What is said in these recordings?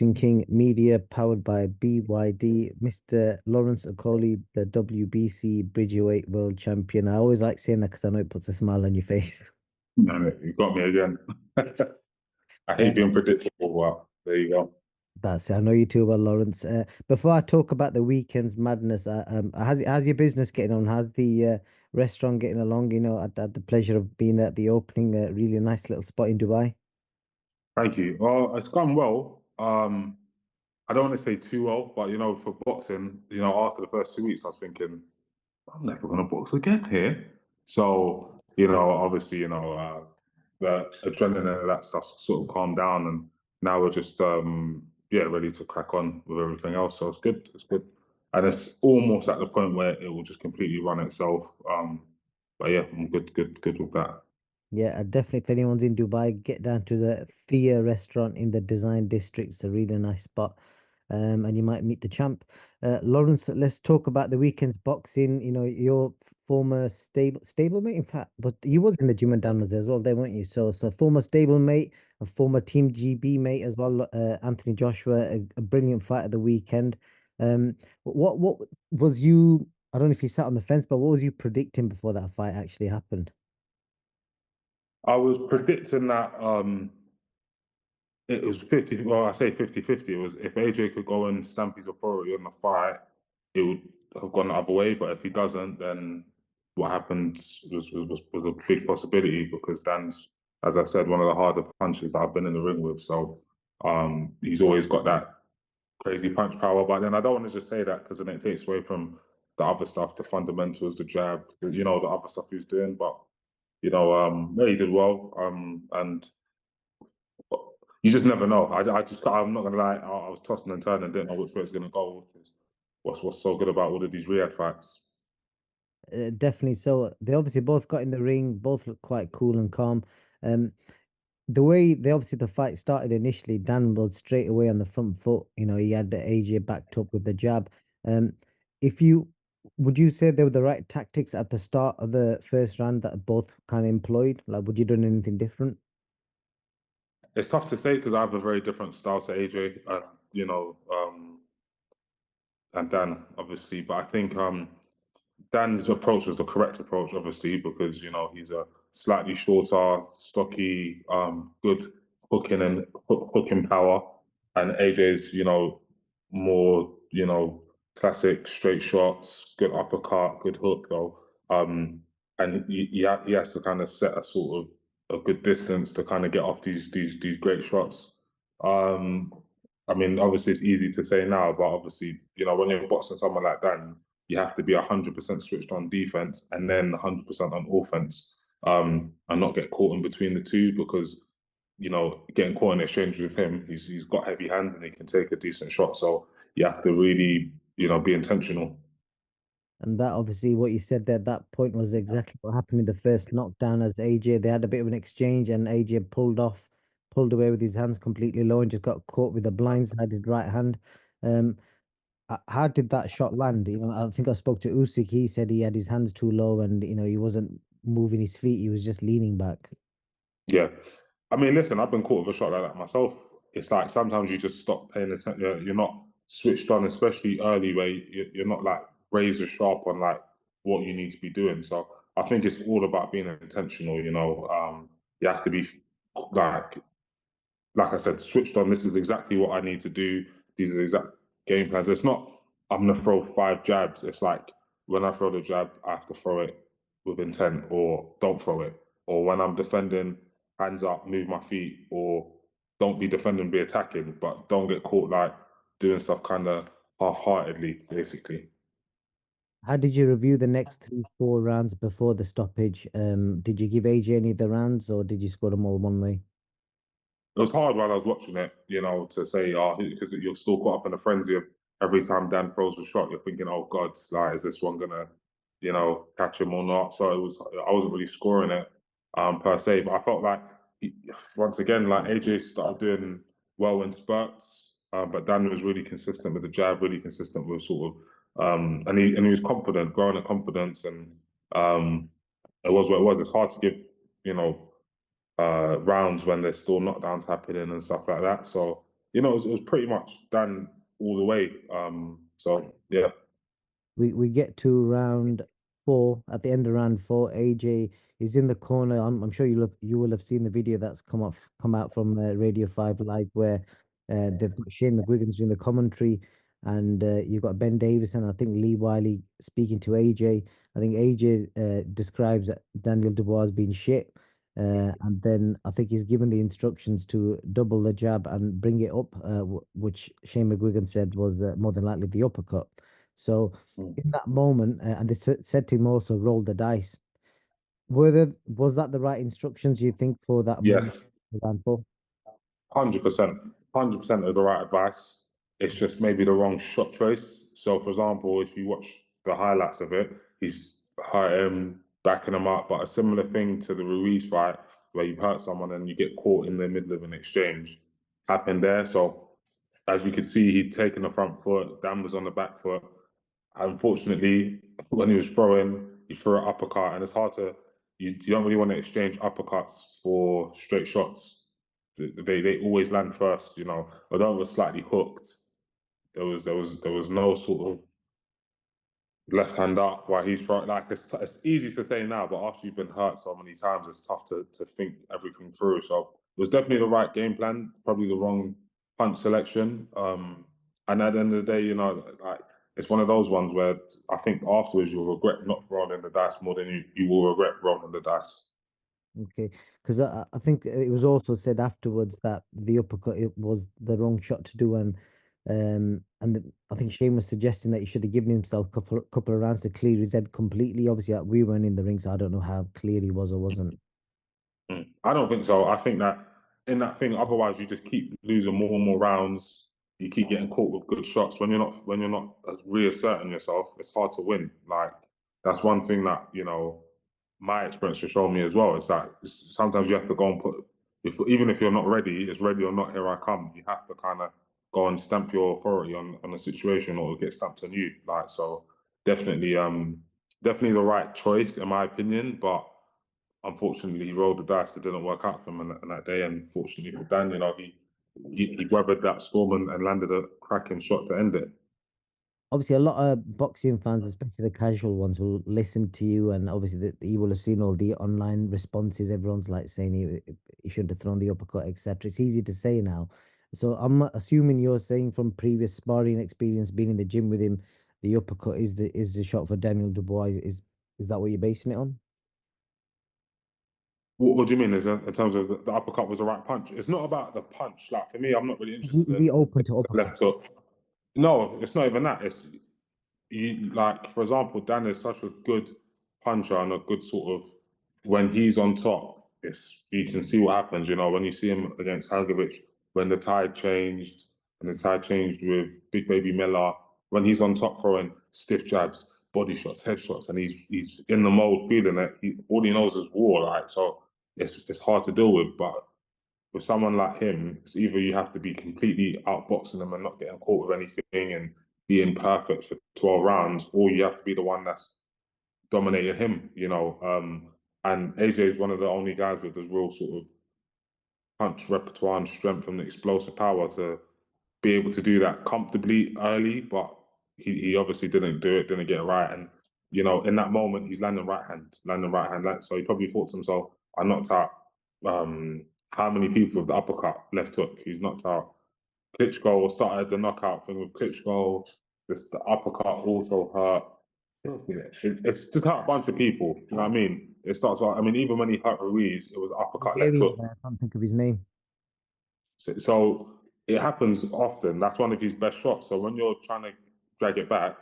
Boxing King Media, powered by BYD, Mr. Lawrence Okolie, the WBC Bridgeweight World Champion. I always like saying that because I know it puts a smile on your face. No, you got me again. I hate being predictable, but there you go. That's it. I know you too well, Lawrence. Before I talk about the weekend's madness, how's your business getting on? How's the restaurant getting along? I had the pleasure of being at the opening, a really nice little spot in Dubai. Thank you. Well, it's gone well. I don't want to say too well, but for boxing, after the first 2 weeks, I was thinking, I'm never going to box again here. So, obviously, the adrenaline and that stuff sort of calmed down, and now we're just, yeah, ready to crack on with everything else. So it's good. It's good. And it's almost at the point where it will just completely run itself. But yeah, I'm good with that. Yeah, definitely. If anyone's in Dubai, get down to the Thea restaurant in the Design District. It's a really nice spot. And you might meet the champ. Lawrence, let's talk about the weekend's boxing. Your former stablemate, in fact, but you was in the gym and downwards as well, there weren't you? So former stablemate, a former Team GB mate as well, Anthony Joshua, a brilliant fight at the weekend. What was you? I don't know if you sat on the fence, but what was you predicting before that fight actually happened? I was predicting that it was 50, well, I say 50-50. It was if AJ could go and stamp his authority on the fight, it would have gone the other way. But if he doesn't, then what happened was a big possibility because Dan's, as I said, one of the harder punchers that I've been in the ring with. So he's always got that crazy punch power. But then I don't want to just say that because then it takes away from the other stuff, the fundamentals, the jab, the other stuff he's doing. But yeah, he did well. And you just never know. I'm not gonna lie. I was tossing and turning, didn't know which way it's gonna go. Which is what's so good about all of these Riyadh fights. Definitely. So they obviously both got in the ring, both looked quite cool and calm. Um, the way they obviously the fight started initially, Dan was straight away on the front foot. He had the AJ backed up with the jab. Um, if you would you say they were the right tactics at the start of the first round that both kind of employed? Like, would you done anything different? It's tough to say because I have a very different style to AJ, and Dan, obviously. But I think Dan's approach was the correct approach, obviously, because he's a slightly shorter, stocky, good hooking and hooking power, and AJ's more classic straight shots, good uppercut, good hook though, and he has to kind of set a sort of a good distance to kind of get off these great shots. Um, I mean, obviously it's easy to say now, but obviously when you're boxing someone like that, you have to be 100% switched on defense and then 100% on offense, and not get caught in between the two because, getting caught in exchange with him, he's got heavy hands and he can take a decent shot. So you have to really, be intentional. And that obviously what you said there, that point was exactly what happened in the first knockdown as AJ, they had a bit of an exchange and AJ pulled away with his hands completely low and just got caught with a blindsided right hand. Um, how did that shot land? I think I spoke to Usyk. He said he had his hands too low and he wasn't moving his feet. He was just leaning back. Yeah. I mean, listen, I've been caught with a shot like that myself. It's like sometimes you just stop paying attention. You're not switched on, especially early, where you're not like razor sharp on like what you need to be doing. So I think it's all about being intentional. You have to be like like I said, switched on. This is exactly what I need to do. These are the exact game plans. It's not I'm gonna throw 5 jabs. It's like when I throw the jab, I have to throw it with intent, or don't throw it. Or when I'm defending, hands up, move my feet, or don't be defending, be attacking, but don't get caught like doing stuff kind of half-heartedly, basically. How did you review the next three, 4 rounds before the stoppage? Did you give AJ any of the rounds or did you score them all one way? It was hard while I was watching it, to say, oh, because you're still caught up in a frenzy of every time Dan throws a shot, you're thinking, oh God, like, is this one gonna, catch him or not? So I wasn't really scoring it, per se, but I felt like once again, like AJ started doing well in spurts, but Dan was really consistent with the jab, really consistent with sort of, and he was confident, growing in confidence, and um, it was what it was. It's hard to give, you know rounds when there's still knockdowns happening and stuff like that. So it was pretty much Dan all the way. So yeah, We get to round four. At the end of round four, AJ is in the corner. I'm sure you will have seen the video that's come out from Radio 5 Live, where they've got Shane McGuigan's doing the commentary, and you've got Ben Davis and I think Lee Wiley speaking to AJ. I think AJ describes that Daniel Dubois as being shit. And then I think he's given the instructions to double the jab and bring it up, which Shane McGuigan said was more than likely the uppercut. So Mm. in that moment, and they said to him also roll the dice. Was that the right instructions you think for that moment? Yes. Round four? 100%, 100% of the right advice. It's just maybe the wrong shot choice. So, for example, if you watch the highlights of it, he's hurt him, backing him up. But a similar thing to the Ruiz fight, where you hurt someone and you get caught in the middle of an exchange, happened there. So, as you could see, he'd taken the front foot, Dan was on the back foot. Unfortunately, when he was throwing, he threw an uppercut, and it's hard to, you don't really want to exchange uppercuts for straight shots. They always land first, Although it was slightly hooked, there was no sort of left hand up while he's throwing. Like it's easy to say now, but after you've been hurt so many times, it's tough to think everything through. So it was definitely the right game plan, probably the wrong punch selection. And at the end of the day, like it's one of those ones where I think afterwards you'll regret not rolling the dice more than you will regret rolling the dice. Okay, because I think it was also said afterwards that the uppercut it was the wrong shot to do, and I think Shane was suggesting that he should have given himself a couple of rounds to clear his head completely. Obviously, we weren't in the ring, so I don't know how clear he was or wasn't. I don't think so. I think that in that thing, otherwise you just keep losing more and more rounds. You keep getting caught with good shots. When you're not as reasserting yourself, it's hard to win. Like that's one thing that my experience has shown me as well. It's that sometimes you have to go and put even if you're not ready, it's ready or not, here I come. You have to kind of go and stamp your authority on a situation or it'll get stamped on you. Like so, definitely, definitely the right choice in my opinion, but unfortunately, he rolled the dice. It didn't work out for him on that day. And fortunately for Dan, he weathered that storm and landed a cracking shot to end it. Obviously, a lot of boxing fans, especially the casual ones, will listen to you, and obviously, you will have seen all the online responses. Everyone's like saying he should have thrown the uppercut, etc. It's easy to say now. So I'm assuming you're saying from previous sparring experience, being in the gym with him, the uppercut is the shot for Daniel Dubois. Is that what you're basing it on? What do you mean? In terms of the uppercut was the right punch? It's not about the punch. Like for me, I'm not really interested Is he in open to the uppercut? left hook. No, it's not even that. It's like for example, Dan is such a good puncher and a good sort of when he's on top, it's you can see what happens, when you see him against Halgovic, when the tide changed and the tide changed with Big Baby Miller, when he's on top throwing stiff jabs, body shots, head shots, and he's in the mold feeling it. All he knows is war, right? So it's hard to deal with, but with someone like him, it's either you have to be completely outboxing them and not getting caught with anything and being perfect for 12 rounds, or you have to be the one that's dominating him. And AJ is one of the only guys with the real sort of punch repertoire and strength and explosive power to be able to do that comfortably early, but he obviously didn't do it, didn't get it right. And, in that moment, he's landing right hand. So he probably thought to himself, I knocked out how many people with the uppercut, left hook? He's knocked out Klitschko started the knockout thing with Klitschko. This the uppercut also hurt. It's just hurt a bunch of people. You know what I mean? It starts. I mean, even when he hurt Ruiz, it was uppercut left Bulgarian guy, hook. I can't think of his name. So it happens often. That's one of his best shots. So when you're trying to drag it back,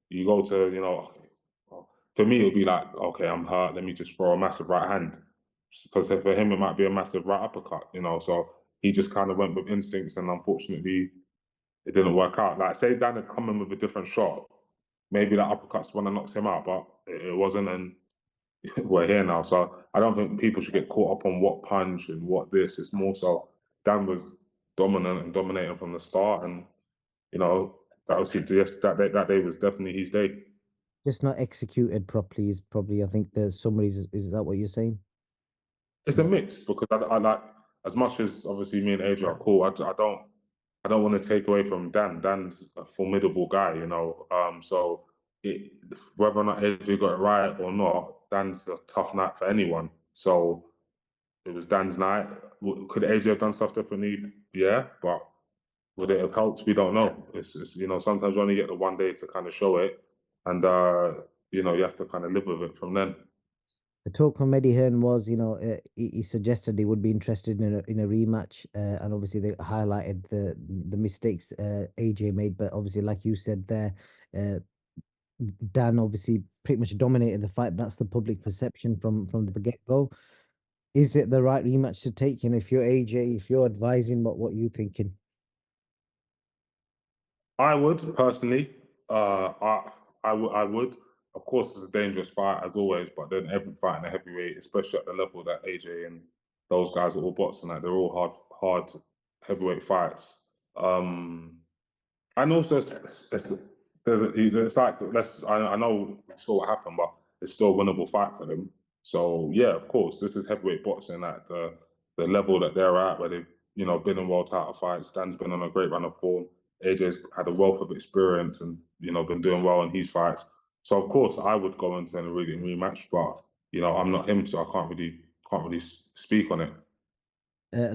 you go to, okay, well, for me, it'll be like, okay, I'm hurt. Let me just throw a massive right hand. Because for him, it might be a massive right uppercut. So he just kind of went with instincts, and unfortunately, it didn't work out. Like, say Dan had come in with a different shot, maybe that uppercut's the one that knocks him out, but it wasn't, and we're here now. So I don't think people should get caught up on what punch and what this. It's more so Dan was dominant and dominating from the start, and you know that was his, yes, that day was definitely his day. Just not executed properly is probably, I think, the summary is that what you're saying? It's a mix because I like as much as obviously me and AJ are cool. I don't. I don't want to take away from Dan. Dan's a formidable guy, you know. So it, whether or not AJ got it right or not, Dan's a tough night for anyone. So it was Dan's night. Could AJ have done stuff differently? Yeah, but would it have helped? We don't know. It's you know, sometimes you only get the one day to kind of show it, and you know, you have to kind of live with it from then. The talk from Eddie Hearn was, he suggested he would be interested in a rematch, and obviously they highlighted the mistakes AJ made. But obviously, like you said there, uh, Dan obviously pretty much dominated the fight. That's the public perception from the get go. Is it the right rematch to take? If you're AJ, if you're advising, what you thinking? I would personally, I would. Of course, it's a dangerous fight as always, but then every fight in a heavyweight, especially at the level that AJ and those guys are all boxing at, they're all hard heavyweight fights. Um, and also, it's like I know we saw what happened, but it's still a winnable fight for them. So yeah, of course, this is heavyweight boxing at the level that they're at, where they've been in world title fights. Dan's been on a great run of form. AJ's had a wealth of experience and been doing well in his fights. So of course, I would go into a really rematch, but I'm not him, so I can't really speak on it.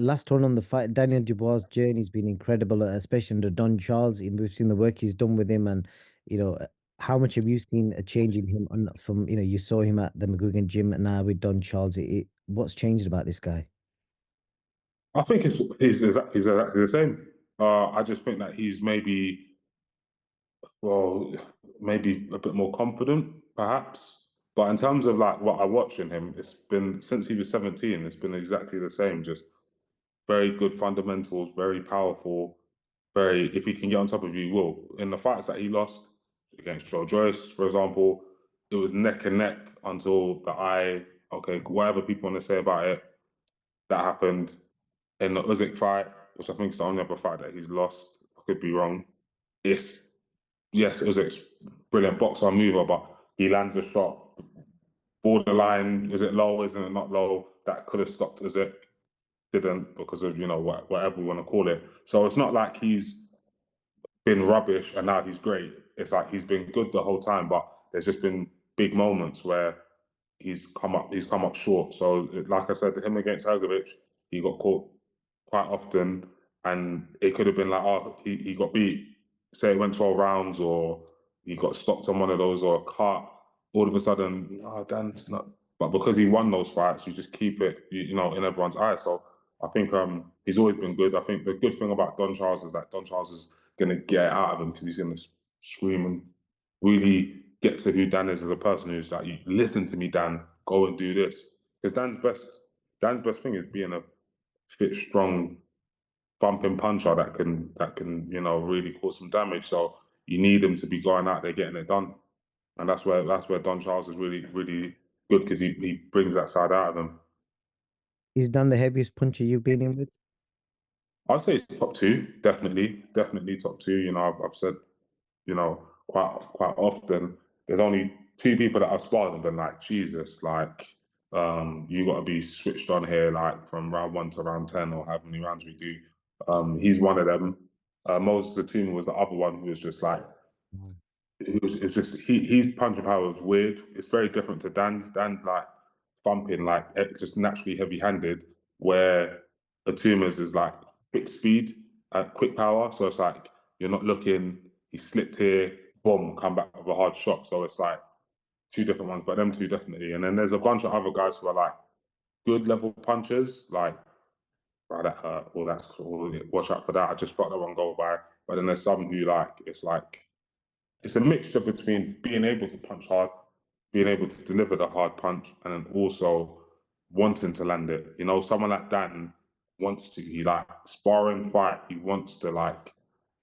Last one on the fight, Daniel Dubois' journey's been incredible, especially under Don Charles. We've seen the work he's done with him, and you know, how much have you seen a change in him from you saw him at the McGuigan gym, and now with Don Charles. What's changed about this guy? I think he's exactly the same. I just think that he's maybe well, maybe a bit more confident, perhaps. But in terms of like what I watch in him, it's been since he was 17, it's been exactly the same. Just very good fundamentals, very powerful, very if he can get on top of you, he will. In the fights that he lost against Joe Joyce, for example, it was neck and neck until okay, whatever people want to say about it, that happened. In the Usyk fight, which I think is the only other fight that he's lost, I could be wrong. It's yes, Uzyk's brilliant boxer mover, but he lands a shot borderline. Is it low? Isn't it not low? That could have stopped Usyk. Didn't because of whatever we want to call it. So it's not like he's been rubbish and now he's great. It's like he's been good the whole time, but there's just been big moments where he's come up short. So like I said, to him against Hergovic, he got caught quite often, and it could have been like, oh, he got beat. Say it went 12 rounds, or he got stopped on one of those, or a cut. All of a sudden, oh, Dan's not. But because he won those fights, you just keep it, in everyone's eyes. So I think he's always been good. I think the good thing about Don Charles is that Don Charles is gonna get it out of him because he's gonna scream and really get to who Dan is as a person. Who's like, you listen to me, Dan, go and do this. Because Dan's best thing is being a fit, strong, bumping puncher that can really cause some damage. So you need him to be going out there getting it done, and that's where Don Charles is really really good because he brings that side out of him. He's done the heaviest puncher you've been in with. I'd say it's top two, definitely top two. I've said quite often. There's only two people that I've sparred and been like, Jesus, like, you got to be switched on here, like from round one to round 10 or however many rounds we do. He's one of them. Moses Atuma was the other one who was just like, Mm. it's just his punching power was weird. It's very different to Dan's. Dan's like thumping, like just naturally heavy-handed, where Atuma's is like quick speed, quick power. So it's like you're not looking. He slipped here, boom, come back with a hard shot. So it's like two different ones, but them two definitely. And then there's a bunch of other guys who are like good level punchers, like right, that hurt, or that's cool. Watch out for that. I just thought that one go by. But then there's some who it's a mixture between being able to punch hard, being able to deliver the hard punch, and then also wanting to land it. Someone like Dan wants to, he like sparring fight, he wants to like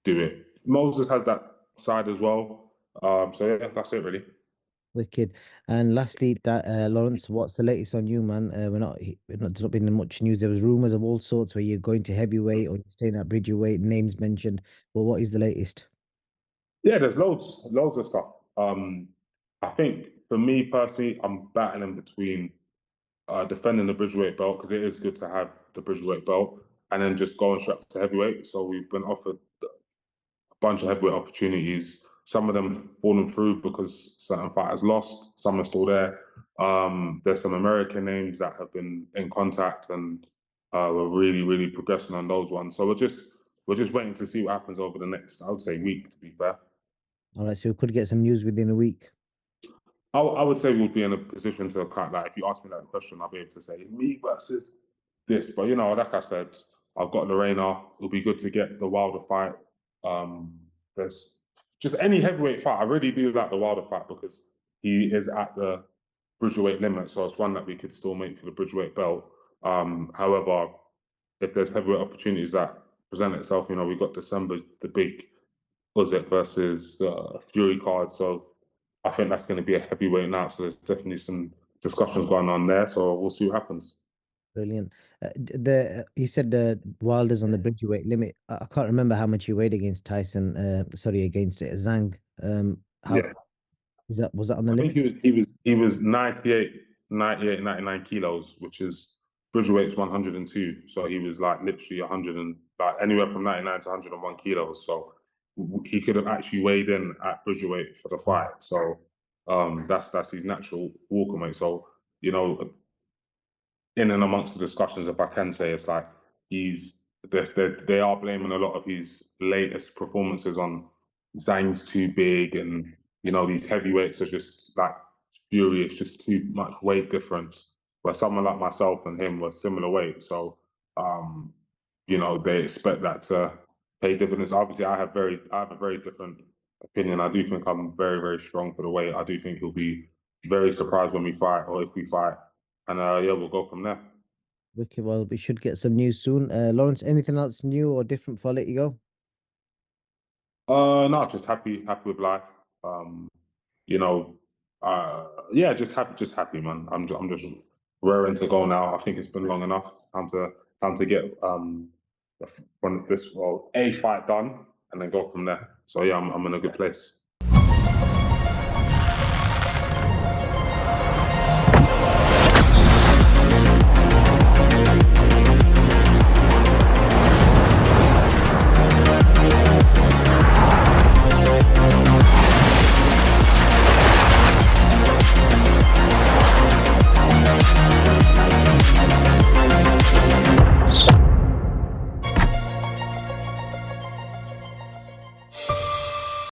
do it. Moses has that side as well. So yeah, that's it really. Wicked. And lastly, that Lawrence, what's the latest on you, man? There's not been much news. There was rumors of all sorts where you're going to heavyweight or you're staying at Bridgerweight, names mentioned. Well, what is the latest? Yeah, there's loads of stuff. I think for me personally, I'm battling between defending the Bridgeweight belt because it is good to have the Bridgeweight belt, and then just go and straight up to heavyweight. So we've been offered a bunch of heavyweight opportunities. Some of them fallen through because certain fighters lost. Some are still there. There's some American names that have been in contact, and we're really progressing on those ones. So we're just waiting to see what happens over the next, I would say, week. To be fair. All right, so we could get some news within a week. I would say we'll be in a position to kind of like, if you ask me that question, I'll be able to say me versus this. But like I said, I've got Lorena. It'll be good to get the Wilder fight. There's just any heavyweight fight. I really do like the Wilder fight because he is at the Bridgerweight limit, so it's one that we could still make for the Bridgerweight belt. However, if there's heavyweight opportunities that present itself, we got December, the big Usyk versus Fury card. So I think that's going to be a heavyweight now. So there's definitely some discussions going on there. So we'll see what happens. Brilliant. You said the Wilder's on the Bridgerweight limit. I can't remember how much he weighed against Tyson. Sorry, against Zhang. How Yeah, is that? Was that on the I think limit? he was 99 kilos, which is Bridgerweight's 102. So he was like literally 100 and like anywhere from 99 to 101 kilos. So he could have actually weighed in at Bridgerweight for the fight. So that's his natural walker weight. So you know in and amongst the discussions, if I can say, it's like they are blaming a lot of his latest performances on Zhang's too big, and these heavyweights are just like furious, just too much weight difference. Where someone like myself and him were similar weight, so um, they expect that to pay dividends. Obviously, I have a very different opinion. I do think I'm very strong for the weight. I do think he'll be very surprised when we fight, or if we fight, and yeah, we'll go from there. Okay, well, we should get some news soon. Lawrence, anything else new or different before I let you go? No, just happy with life. You know, yeah, just happy, man. I'm just raring to go now. I think it's been long enough. Time to get one of this, well, a fight done and then go from there. So yeah, I'm in a good place.